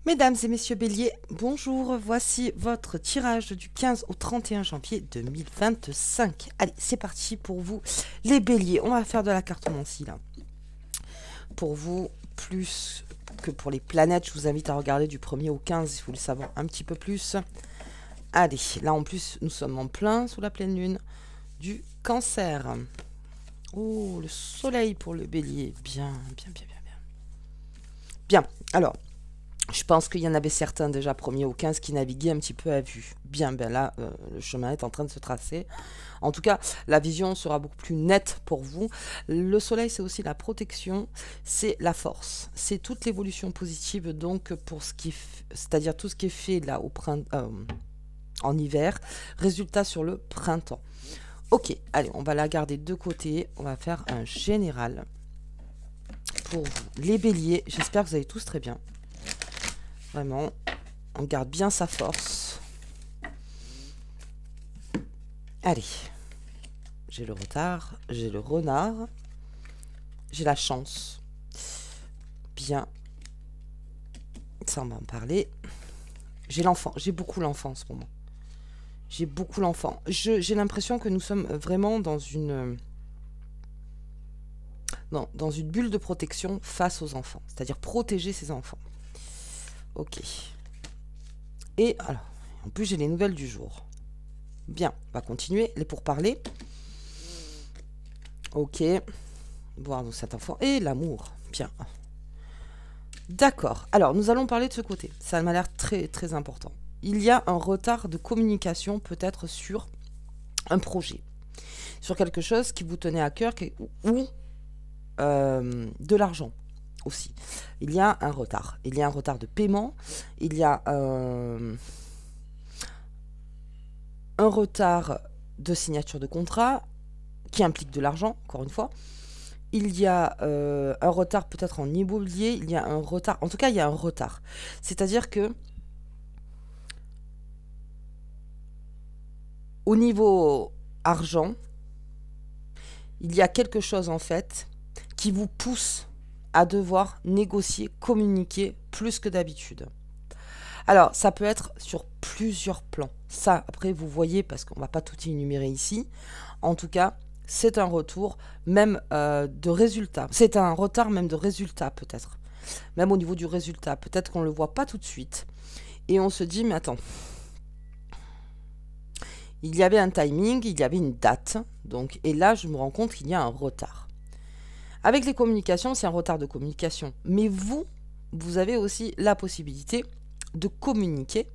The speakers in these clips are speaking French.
Mesdames et messieurs Bélier, bonjour, voici votre tirage du 15 au 31 janvier 2025. Allez, c'est parti pour vous les Béliers, on va faire de la cartomancie là. Pour vous, plus que pour les planètes, je vous invite à regarder du 1er au 15 si vous voulez savoir un petit peu plus. Allez, là en plus, nous sommes en plein sous la pleine lune du Cancer. Oh, le soleil pour le Bélier, bien. Bien, alors... Je pense qu'il y en avait certains déjà 1er au 15 qui naviguaient un petit peu à vue. Bien, ben là, le chemin est en train de se tracer. En tout cas, la vision sera beaucoup plus nette pour vous. Le soleil, c'est aussi la protection, c'est la force. C'est toute l'évolution positive, donc, pour ce qui, c'est-à-dire tout ce qui est fait là en hiver, résultat sur le printemps. Ok, allez, on va la garder de côté. On va faire un général pour vous. Les béliers, j'espère que vous allez tous très bien. Vraiment, on garde bien sa force. Allez, j'ai le retard, j'ai le renard, j'ai la chance. Bien, ça on va en parler. J'ai l'enfant, j'ai beaucoup l'enfant en ce moment. J'ai beaucoup l'enfant. J'ai l'impression que nous sommes vraiment dans une bulle de protection face aux enfants. C'est-à-dire protéger ses enfants. Ok. Et alors, en plus j'ai les nouvelles du jour. Bien, on va continuer les pourparlers. Ok. Voir donc cet enfant. Et l'amour. Bien. D'accord. Alors, nous allons parler de ce côté. Ça m'a l'air très, très important. Il y a un retard de communication peut-être sur un projet. Sur quelque chose qui vous tenait à cœur ou de l'argent. Aussi. Il y a un retard. Il y a un retard de paiement. Il y a un retard de signature de contrat qui implique de l'argent, encore une fois. Il y a un retard peut-être en immobilier. Il y a un retard. En tout cas, il y a un retard. C'est-à-dire que au niveau argent, il y a quelque chose en fait qui vous pousse à devoir négocier, communiquer plus que d'habitude. Alors, ça peut être sur plusieurs plans. Ça, après, vous voyez, parce qu'on ne va pas tout énumérer ici. En tout cas, c'est un retour même de résultat. C'est un retard même de résultat, peut-être. Même au niveau du résultat. Peut-être qu'on ne le voit pas tout de suite. Et on se dit, mais attends. Il y avait un timing, il y avait une date. Donc, et là, je me rends compte qu'il y a un retard. Avec les communications, c'est un retard de communication. Mais vous avez aussi la possibilité de communiquer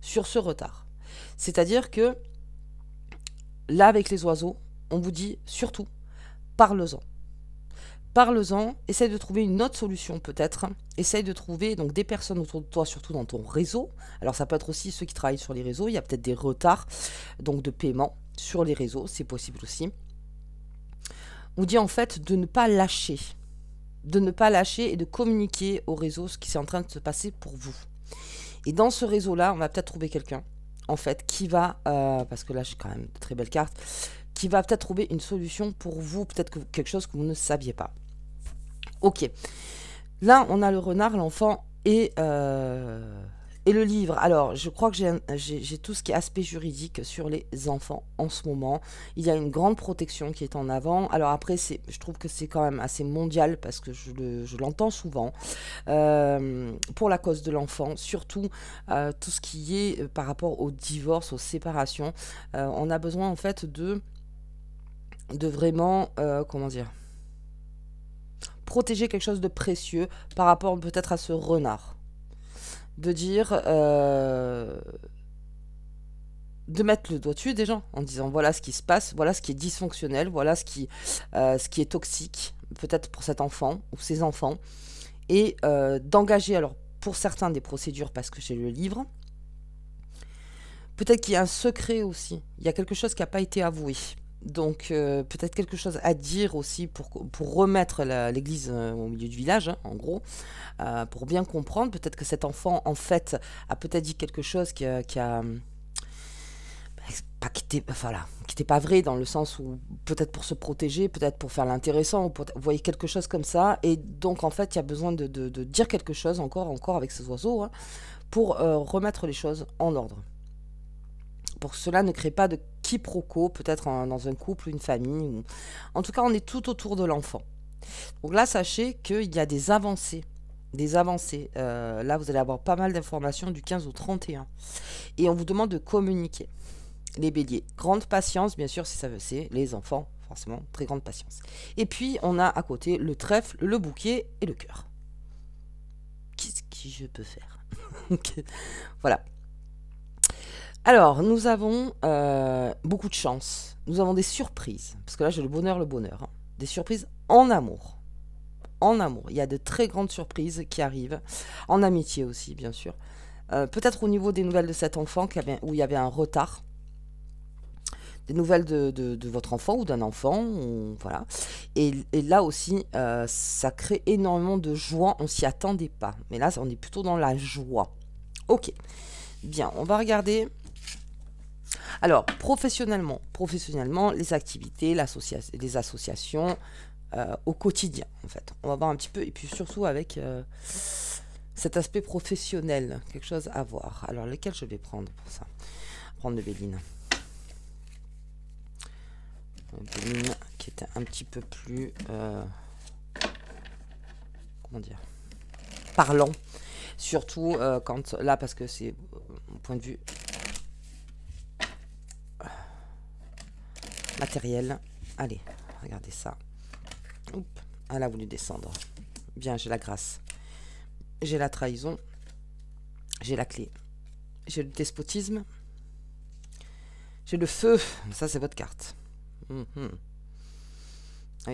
sur ce retard. C'est-à-dire que là, avec les oiseaux, on vous dit surtout, parle-en. Parle-en, essaye de trouver une autre solution peut-être. Essaye de trouver donc des personnes autour de toi, surtout dans ton réseau. Alors ça peut être aussi ceux qui travaillent sur les réseaux. Il y a peut-être des retards donc de paiement sur les réseaux, c'est possible aussi. On dit en fait de ne pas lâcher. De ne pas lâcher et de communiquer au réseau ce qui est en train de se passer pour vous. Et dans ce réseau-là, on va peut-être trouver quelqu'un, en fait, qui va, parce que là j'ai quand même de très belles cartes, qui va peut-être trouver une solution pour vous, peut-être quelque chose que vous ne saviez pas. Ok. Là, on a le renard, l'enfant et le livre. Alors, je crois que j'ai tout ce qui est aspect juridique sur les enfants en ce moment. Il y a une grande protection qui est en avant. Alors après, je trouve que c'est quand même assez mondial parce que je l'entends souvent. Pour la cause de l'enfant, surtout tout ce qui est par rapport au divorce, aux séparations. On a besoin en fait de vraiment, comment dire, protéger quelque chose de précieux par rapport peut-être à ce renard. De dire, de mettre le doigt dessus des gens en disant voilà ce qui se passe, voilà ce qui est dysfonctionnel, voilà ce qui est toxique, peut-être pour cet enfant ou ses enfants, et d'engager alors pour certains des procédures parce que j'ai le livre. Peut-être qu'il y a un secret aussi, il y a quelque chose qui n'a pas été avoué. Donc peut-être quelque chose à dire aussi pour remettre l'église au milieu du village, hein, en gros, pour bien comprendre. Peut-être que cet enfant, en fait, a peut-être dit quelque chose qui a pas qui était, voilà, qui n'était pas vrai, dans le sens où peut-être pour se protéger, peut-être pour faire l'intéressant, ou vous voyez quelque chose comme ça, et donc en fait il y a besoin de dire quelque chose encore avec ces oiseaux, hein, pour remettre les choses en ordre. Pour que cela ne crée pas de quiproquo, peut-être dans un couple, une famille, ou... en tout cas on est tout autour de l'enfant. Donc là sachez qu'il y a des avancées. Des avancées. Là vous allez avoir pas mal d'informations du 15 au 31. Et on vous demande de communiquer. Les béliers, grande patience, bien sûr, si ça veut, c'est les enfants, forcément, très grande patience. Et puis, on a à côté le trèfle, le bouquet et le cœur. Qu'est-ce que je peux faire? Voilà. Alors, nous avons beaucoup de chance. Nous avons des surprises. Parce que là, j'ai le bonheur, hein. Des surprises en amour. En amour. Il y a de très grandes surprises qui arrivent. En amitié aussi, bien sûr. Peut-être au niveau des nouvelles de cet enfant, où il y avait un retard. Des nouvelles de votre enfant ou d'un enfant, voilà. Et là aussi, ça crée énormément de joie, on s'y attendait pas. Mais là, on est plutôt dans la joie. Ok, bien, on va regarder. Alors, professionnellement, les activités, les associations, au quotidien, en fait. On va voir un petit peu, et puis surtout avec cet aspect professionnel, quelque chose à voir. Alors, lequel je vais prendre pour ça? Prendre le Béline. Qui était un petit peu plus comment dire, parlant, surtout quand là, parce que c'est mon point de vue matériel. Allez, regardez ça. Oups, elle a voulu descendre. Bien, j'ai la grâce, j'ai la trahison, j'ai la clé, j'ai le despotisme, j'ai le feu. Ça, c'est votre carte. Oui,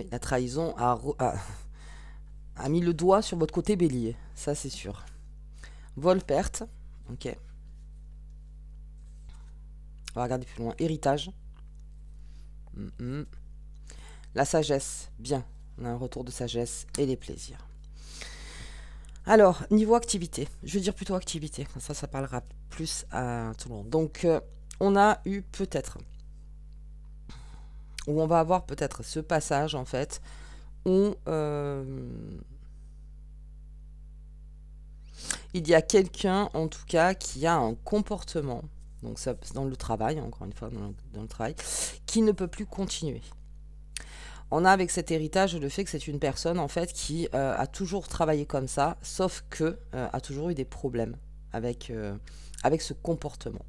la trahison a mis le doigt sur votre côté bélier, ça c'est sûr. Vol-perte, ok. On va regarder plus loin. Héritage. La sagesse, bien. On a un retour de sagesse et les plaisirs. Alors, niveau activité, je veux dire plutôt activité, comme ça parlera plus à tout le monde. Donc, on a eu peut-être... où on va avoir peut-être ce passage, en fait, où il y a quelqu'un, en tout cas, qui a un comportement, donc ça, dans le travail, encore une fois, dans le travail, qui ne peut plus continuer. On a avec cet héritage le fait que c'est une personne, en fait, qui a toujours travaillé comme ça, sauf que a toujours eu des problèmes avec ce comportement.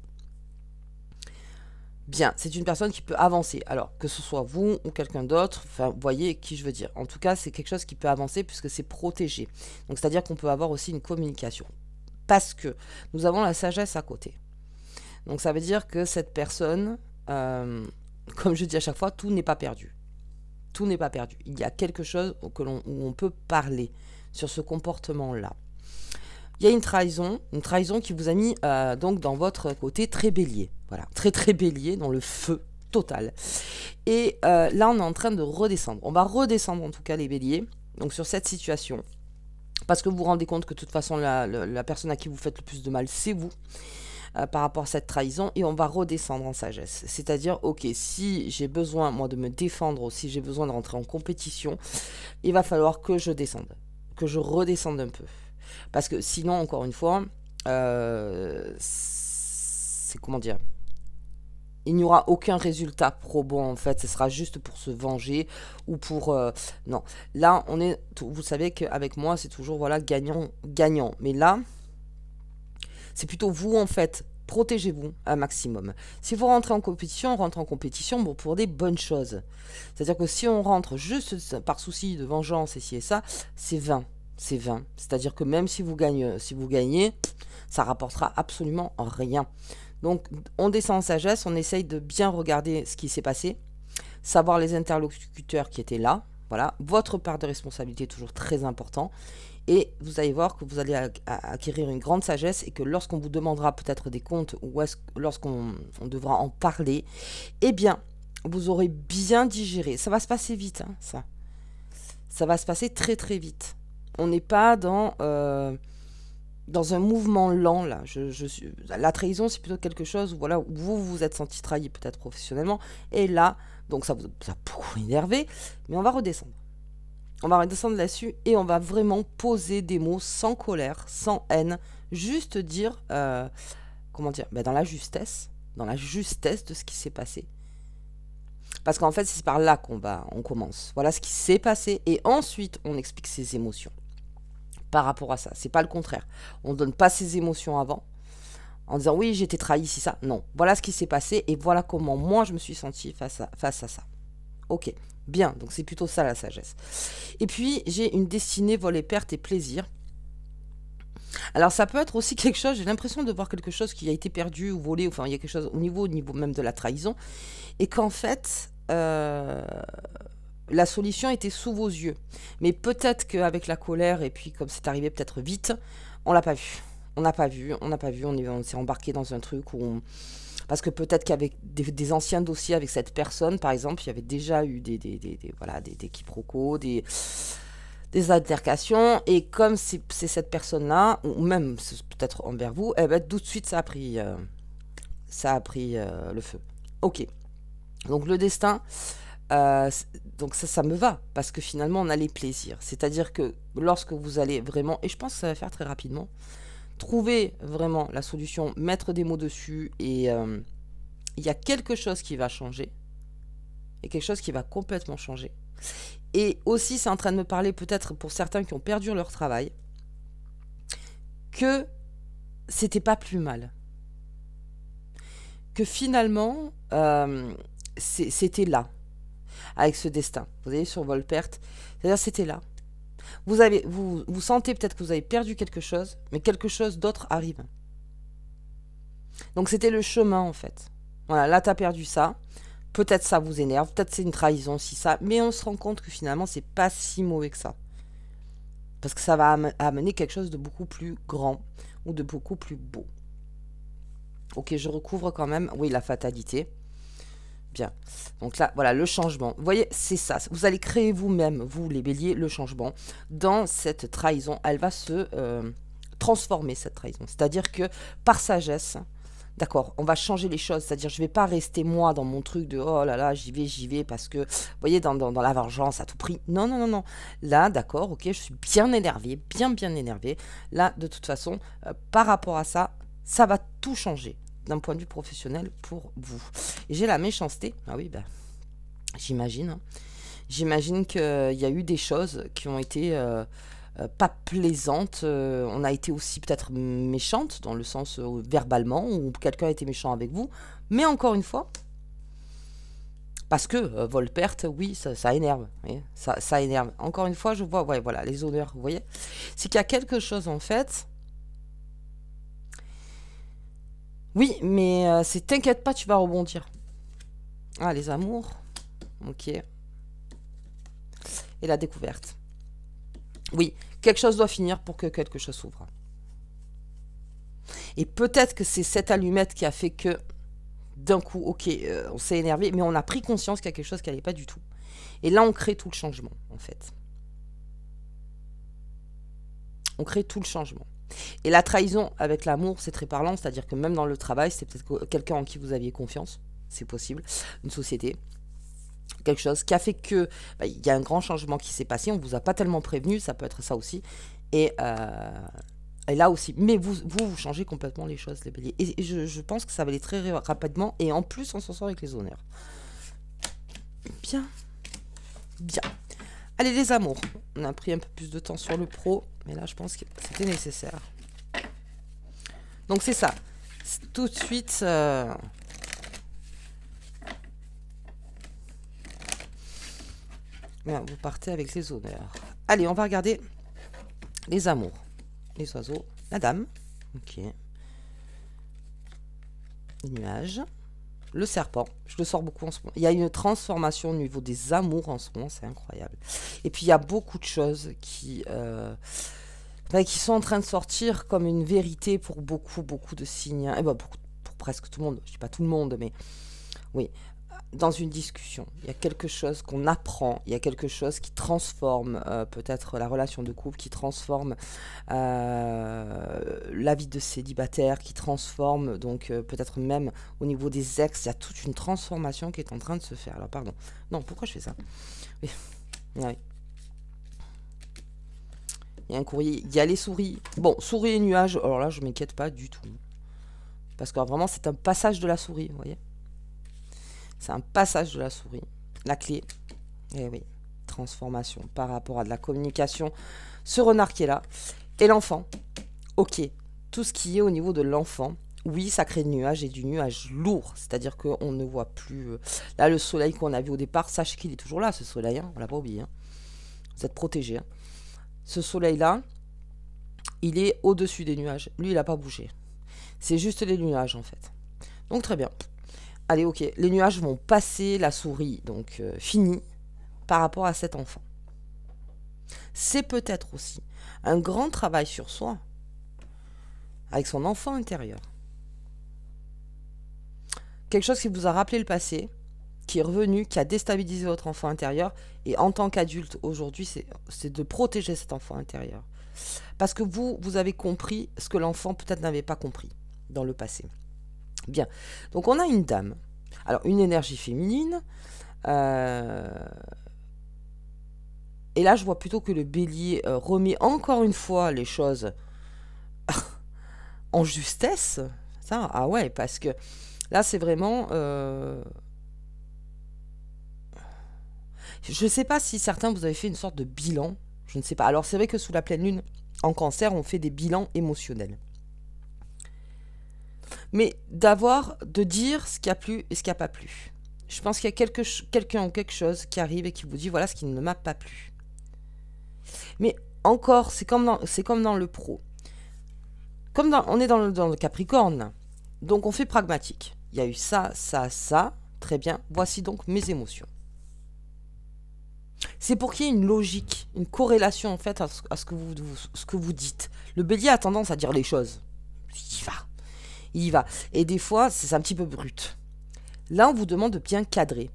Bien, c'est une personne qui peut avancer. Alors, que ce soit vous ou quelqu'un d'autre, enfin, vous voyez qui je veux dire. En tout cas, c'est quelque chose qui peut avancer puisque c'est protégé. Donc, c'est-à-dire qu'on peut avoir aussi une communication. Parce que nous avons la sagesse à côté. Donc, ça veut dire que cette personne, comme je dis à chaque fois, tout n'est pas perdu. Tout n'est pas perdu. Il y a quelque chose où on peut parler sur ce comportement-là. Il y a une trahison qui vous a mis donc dans votre côté très bélier. Voilà, très bélier, dans le feu total. Et là, on est en train de redescendre. On va redescendre en tout cas les béliers, donc sur cette situation. Parce que vous vous rendez compte que de toute façon, la personne à qui vous faites le plus de mal, c'est vous. Par rapport à cette trahison, et on va redescendre en sagesse. C'est-à-dire, ok, si j'ai besoin, moi, de me défendre, ou si j'ai besoin de rentrer en compétition, il va falloir que je descende, que je redescende un peu. Parce que sinon, encore une fois, c'est comment dire, il n'y aura aucun résultat probant, en fait. Ce sera juste pour se venger ou pour... non, là, vous savez qu'avec moi, c'est toujours, voilà, gagnant. Mais là, c'est plutôt vous, en fait. Protégez-vous un maximum. Si vous rentrez en compétition, on rentre en compétition bon, pour des bonnes choses. C'est-à-dire que si on rentre juste par souci de vengeance et ci et ça, c'est vain. C'est vain. C'est-à-dire que même si vous gagnez, ça rapportera absolument rien. Donc, on descend en sagesse, on essaye de bien regarder ce qui s'est passé, savoir les interlocuteurs qui étaient là. Voilà, votre part de responsabilité est toujours très important. Et vous allez voir que vous allez acquérir une grande sagesse et que lorsqu'on vous demandera peut-être des comptes ou lorsqu'on devra en parler, eh bien, vous aurez bien digéré. Ça va se passer vite, hein, ça. Ça va se passer très vite. On n'est pas dans dans un mouvement lent, là. La trahison, c'est plutôt quelque chose où, voilà, où vous vous êtes senti trahi, peut-être professionnellement. Et là, donc ça vous a beaucoup énervé, mais on va redescendre. On va redescendre là-dessus et on va vraiment poser des mots sans colère, sans haine. Juste dire, comment dire, dans la justesse de ce qui s'est passé. Parce qu'en fait, c'est par là on commence. Voilà ce qui s'est passé et ensuite, on explique ses émotions. Par rapport à ça, c'est pas le contraire. On ne donne pas ses émotions avant, en disant oui, j'ai été trahi, c'est ça. Non, voilà ce qui s'est passé et voilà comment moi je me suis sentie face à ça. Ok, bien, donc c'est plutôt ça la sagesse. Et puis, j'ai une destinée, vol et perte et plaisir. Alors ça peut être aussi quelque chose, j'ai l'impression de voir quelque chose qui a été perdu ou volé, enfin il y a quelque chose au niveau même de la trahison, et qu'en fait, la solution était sous vos yeux. Mais peut-être qu'avec la colère, et puis comme c'est arrivé peut-être vite, on l'a pas vu. On n'a pas vu, on s'est embarqué dans un truc où parce que peut-être qu'avec des anciens dossiers avec cette personne, par exemple, il y avait déjà eu des quiproquos, des altercations, et comme c'est cette personne-là, ou même peut-être envers vous, eh ben, tout de suite ça a pris le feu. Ok, donc le destin, donc ça me va, parce que finalement on a les plaisirs. C'est-à-dire que lorsque vous allez vraiment, et je pense que ça va faire très rapidement, trouver vraiment la solution, mettre des mots dessus, et il y a quelque chose qui va changer, et quelque chose qui va complètement changer. Et aussi, c'est en train de me parler, peut-être pour certains qui ont perdu leur travail, que c'était pas plus mal. Que finalement, c'était là, avec ce destin. Vous voyez, sur vol-perte, c'est-à-dire c'était là. Vous sentez peut-être que vous avez perdu quelque chose, mais quelque chose d'autre arrive. Donc c'était le chemin, en fait. Voilà, là, tu as perdu ça. Peut-être ça vous énerve, peut-être c'est une trahison, si ça, mais on se rend compte que finalement, c'est pas si mauvais que ça. Parce que ça va amener quelque chose de beaucoup plus grand ou de beaucoup plus beau. Ok, je recouvre quand même, oui, la fatalité. Bien. Donc là, voilà, le changement. Vous voyez, c'est ça. Vous allez créer vous-même, vous, les béliers, le changement. Dans cette trahison, elle va se transformer, cette trahison. C'est-à-dire que, par sagesse, d'accord, on va changer les choses. C'est-à-dire, je ne vais pas rester, moi, dans mon truc de « Oh là là, j'y vais, parce que... » Vous voyez, dans la vengeance à tout prix. Non, non, non, non. Là, d'accord, ok, je suis bien énervée, bien énervée. Là, de toute façon, par rapport à ça, ça va tout changer d'un point de vue professionnel pour vous. Et j'ai la méchanceté. Ah oui, j'imagine. Hein. J'imagine qu'il y a eu des choses qui ont été pas plaisantes. On a été aussi peut-être méchante, dans le sens verbalement, ou quelqu'un a été méchant avec vous. Mais encore une fois, parce que vol-perte, oui, ça énerve. Oui, ça énerve. Encore une fois, je vois, ouais, voilà, les honneurs, vous voyez. C'est qu'il y a quelque chose, en fait... Oui, mais t'inquiète pas, tu vas rebondir. Ah, les amours. Ok. Et la découverte. Oui, quelque chose doit finir pour que quelque chose s'ouvre. Et peut-être que c'est cette allumette qui a fait que, d'un coup, ok, on s'est énervé, mais on a pris conscience qu'il y a quelque chose qui n'allait pas du tout. Et là, on crée tout le changement, en fait. On crée tout le changement. Et la trahison avec l'amour, c'est très parlant, c'est-à-dire que même dans le travail, c'est peut-être quelqu'un en qui vous aviez confiance, c'est possible, une société, quelque chose qui a fait que il y a un grand changement qui s'est passé, on vous a pas tellement prévenu, ça peut être ça aussi, et là aussi, mais vous changez complètement les choses, les béliers, et je pense que ça va aller très rapidement, et en plus on s'en sort avec les honneurs. Bien. Allez, les amours, on a pris un peu plus de temps sur le pro, mais là je pense que c'était nécessaire. Donc c'est ça. Tout de suite... vous partez avec les honneurs. Allez, on va regarder les amours. Les oiseaux. La dame. Ok. Les nuages. Le serpent. Je le sors beaucoup en ce moment. Il y a une transformation au niveau des amours en ce moment. C'est incroyable. Et puis il y a beaucoup de choses qui sont en train de sortir comme une vérité pour beaucoup de signes. Et pour presque tout le monde. Je ne dis pas tout le monde, mais oui. dans une discussion, il y a quelque chose qu'on apprend, il y a quelque chose qui transforme peut-être la relation de couple, qui transforme la vie de célibataire, qui transforme donc peut-être même au niveau des ex, il y a toute une transformation qui est en train de se faire. Alors pardon, non, pourquoi je fais ça? Oui. Ouais. Il y a un courrier, il y a les souris. Bon, souris et nuages, alors là je m'inquiète pas du tout. Parce que vraiment c'est un passage de la souris, vous voyez. C'est un passage de la souris. La clé, eh oui, transformation par rapport à de la communication. Ce renard qui est là. Et l'enfant, ok. Tout ce qui est au niveau de l'enfant, oui, ça crée de nuages et du nuage lourd. C'est-à-dire qu'on ne voit plus... Là, le soleil qu'on a vu au départ, sachez qu'il est toujours là, ce soleil. Hein, on l'a pas oublié. Hein. Vous êtes protégés. Hein. Ce soleil-là, il est au-dessus des nuages. Lui, il n'a pas bougé. C'est juste les nuages, en fait. Donc, très bien. Allez, ok, les nuages vont passer, la souris, donc fini, par rapport à cet enfant. C'est peut-être aussi un grand travail sur soi, avec son enfant intérieur. Quelque chose qui vous a rappelé le passé, qui est revenu, qui a déstabilisé votre enfant intérieur, et en tant qu'adulte, aujourd'hui, c'est de protéger cet enfant intérieur. Parce que vous avez compris ce que l'enfant peut-être n'avait pas compris dans le passé. Bien, donc on a une dame, alors une énergie féminine, et là je vois plutôt que le bélier remet encore une fois les choses en justesse, ça, ah ouais, parce que là c'est vraiment, je ne sais pas si certains vous avez fait une sorte de bilan, je ne sais pas, alors c'est vrai que sous la pleine lune, en cancer, on fait des bilans émotionnels. Mais de dire ce qui a plu et ce qui n'a pas plu. Je pense qu'il y a quelqu'un ou quelque chose qui arrive et qui vous dit voilà ce qui ne m'a pas plu. Mais encore, c'est comme dans le pro. On est dans le Capricorne, donc on fait pragmatique. Il y a eu ça, ça, ça, très bien. Voici donc mes émotions. C'est pour qu'il y ait une logique, une corrélation en fait à ce que vous dites. Le bélier a tendance à dire les choses. Il y va. Et des fois, c'est un petit peu brut. Là, on vous demande de bien cadrer.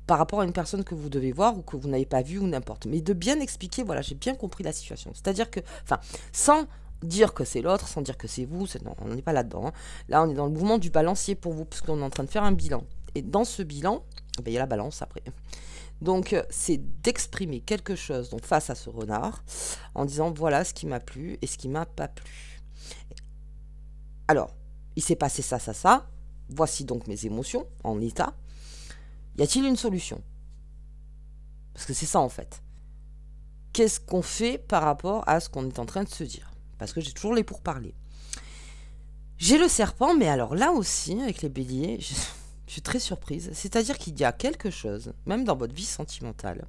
Par rapport à une personne que vous devez voir ou que vous n'avez pas vue ou n'importe. Mais de bien expliquer, voilà, j'ai bien compris la situation. C'est-à-dire que, enfin, sans dire que c'est l'autre, sans dire que c'est vous, non, on n'est pas là-dedans. Hein. Là, on est dans le mouvement du balancier pour vous, parce qu'on est en train de faire un bilan. Et dans ce bilan, ben, il y a la balance après. Donc, c'est d'exprimer quelque chose donc, face à ce renard, en disant, voilà ce qui m'a plu et ce qui m'a pas plu. Alors, il s'est passé ça, ça, ça. Voici donc mes émotions en état. Y a-t-il une solution? Parce que c'est ça en fait. Qu'est-ce qu'on fait par rapport à ce qu'on est en train de se dire? Parce que j'ai toujours les pourparlers. J'ai le serpent, mais alors là aussi, avec les béliers, je suis très surprise. C'est-à-dire qu'il y a quelque chose, même dans votre vie sentimentale,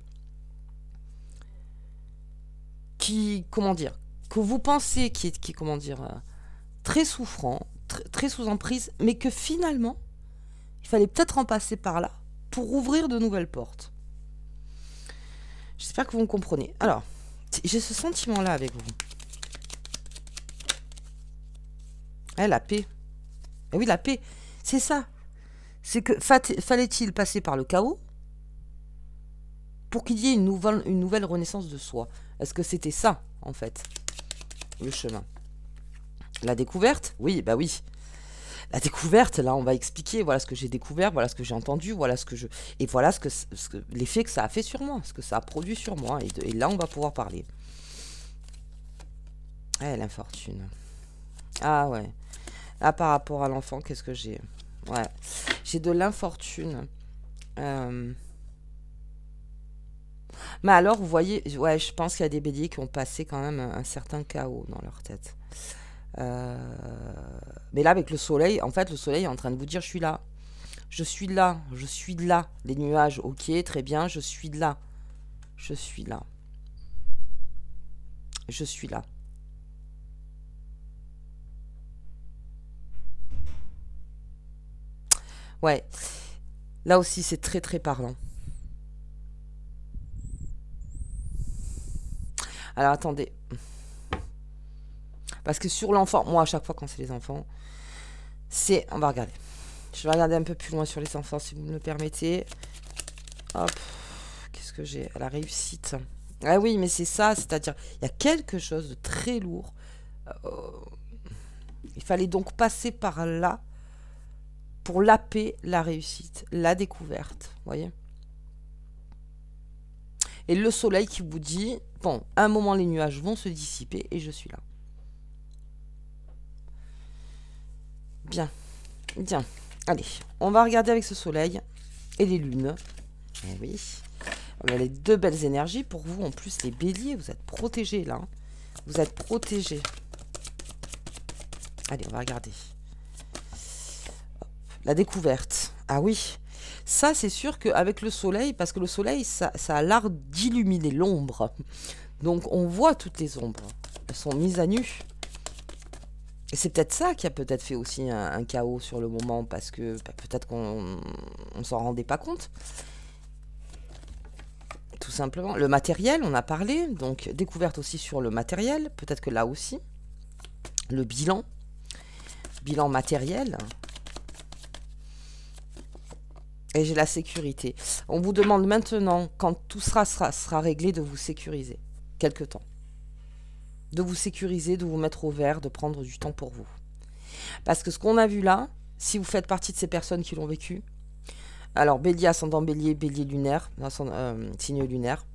qui, comment dire, que vous pensez qui est comment dire... très souffrant, très sous emprise, mais que finalement, il fallait peut-être en passer par là pour ouvrir de nouvelles portes. J'espère que vous me comprenez. Alors, j'ai ce sentiment-là avec vous. La paix. Eh oui, la paix, c'est ça. C'est que fallait-il passer par le chaos pour qu'il y ait une nouvelle renaissance de soi? Est-ce que c'était ça, en fait, le chemin? La découverte? Oui, bah oui. La découverte, là, on va expliquer, voilà ce que j'ai découvert, voilà ce que j'ai entendu, voilà ce que je... Et voilà l'effet que ça a fait sur moi, ce que ça a produit sur moi. Et là, on va pouvoir parler. L'infortune. Ah ouais. Là, par rapport à l'enfant, qu'est-ce que j'ai? Ouais. J'ai de l'infortune. Mais alors, vous voyez, ouais, je pense qu'il y a des béliers qui ont passé quand même un certain chaos dans leur tête. Mais là avec le soleil, en fait le soleil est en train de vous dire je suis là, je suis là, je suis là. Les nuages, ok, très bien, je suis là, je suis là, je suis là. Ouais, là aussi c'est très très parlant. Alors attendez. Parce que sur l'enfant, moi à chaque fois quand c'est les enfants, on va regarder. Je vais regarder un peu plus loin sur les enfants, si vous me le permettez. Hop. Qu'est-ce que j'ai? La réussite. Ah oui, mais c'est ça, c'est-à-dire, il y a quelque chose de très lourd. Il fallait donc passer par là pour la paix, la réussite, la découverte. Vous voyez? Et le soleil qui vous dit, bon, à un moment, les nuages vont se dissiper et je suis là. Bien. Bien. Allez, on va regarder avec ce soleil et les lunes. Eh oui. On a les deux belles énergies pour vous. En plus, les béliers, vous êtes protégés là. Vous êtes protégés. Allez, on va regarder. Hop. La découverte. Ah oui. Ça, c'est sûr qu'avec le soleil, parce que le soleil, ça a l'art d'illuminer l'ombre. Donc, on voit toutes les ombres. Elles sont mises à nu. Et c'est peut-être ça qui a peut-être fait aussi un chaos sur le moment, parce que bah, peut-être qu'on ne s'en rendait pas compte. Tout simplement. Le matériel, on a parlé, donc découverte aussi sur le matériel, peut-être que là aussi. Le bilan. Bilan matériel. Et j'ai la sécurité. On vous demande maintenant, quand tout sera réglé, de vous sécuriser. Quelque temps. De vous sécuriser, de vous mettre au vert, de prendre du temps pour vous. Parce que ce qu'on a vu là, si vous faites partie de ces personnes qui l'ont vécu, alors bélier, ascendant bélier, bélier lunaire, signe lunaire,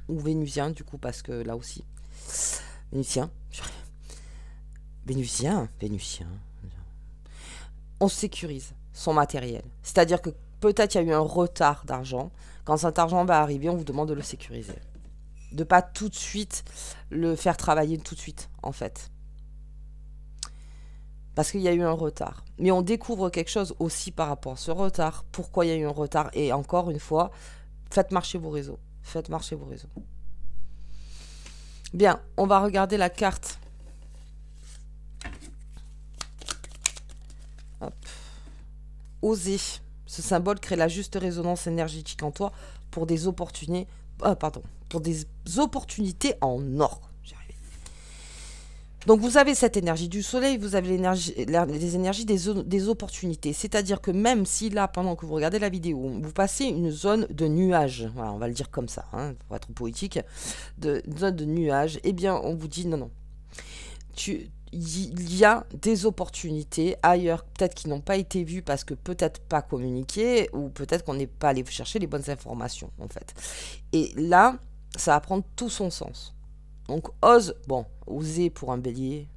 ou vénusien du coup, parce que là aussi, vénusien, on sécurise son matériel. C'est-à-dire que peut-être il y a eu un retard d'argent. Quand cet argent va arriver, on vous demande de le sécuriser. De pas tout de suite le faire travailler tout de suite, en fait. Parce qu'il y a eu un retard. Mais on découvre quelque chose aussi par rapport à ce retard. Pourquoi il y a eu un retard? Et encore une fois, faites marcher vos réseaux. Faites marcher vos réseaux. Bien, on va regarder la carte. Hop. Oser. Ce symbole crée la juste résonance énergétique en toi pour des opportunités. Pour des opportunités en or. Donc vous avez cette énergie du soleil, vous avez les énergies des opportunités. C'est-à-dire que même si là, pendant que vous regardez la vidéo, vous passez une zone de nuages, voilà, on va le dire comme ça, hein, pour être poétique, une zone de nuages, eh bien on vous dit non. Il y a des opportunités ailleurs, peut-être qui n'ont pas été vues parce que peut-être pas communiquées, ou peut-être qu'on n'est pas allé chercher les bonnes informations, en fait. Et là, ça va prendre tout son sens. Donc, oser pour un bélier.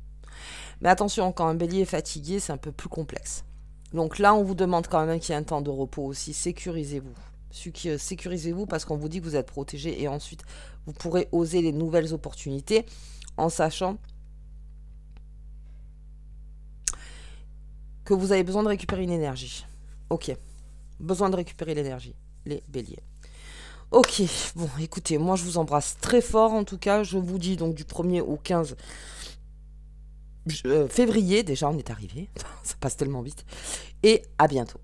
Mais attention, quand un bélier est fatigué, c'est un peu plus complexe. Donc là, on vous demande quand même qu'il y ait un temps de repos aussi. Sécurisez-vous. Sécurisez-vous parce qu'on vous dit que vous êtes protégé et ensuite, vous pourrez oser les nouvelles opportunités en sachant que vous avez besoin de récupérer une énergie. Ok. Besoin de récupérer l'énergie. Les béliers. Ok, bon, écoutez, moi je vous embrasse très fort en tout cas. Je vous dis donc du 1er au 15 février, déjà on est arrivé, ça passe tellement vite. Et à bientôt.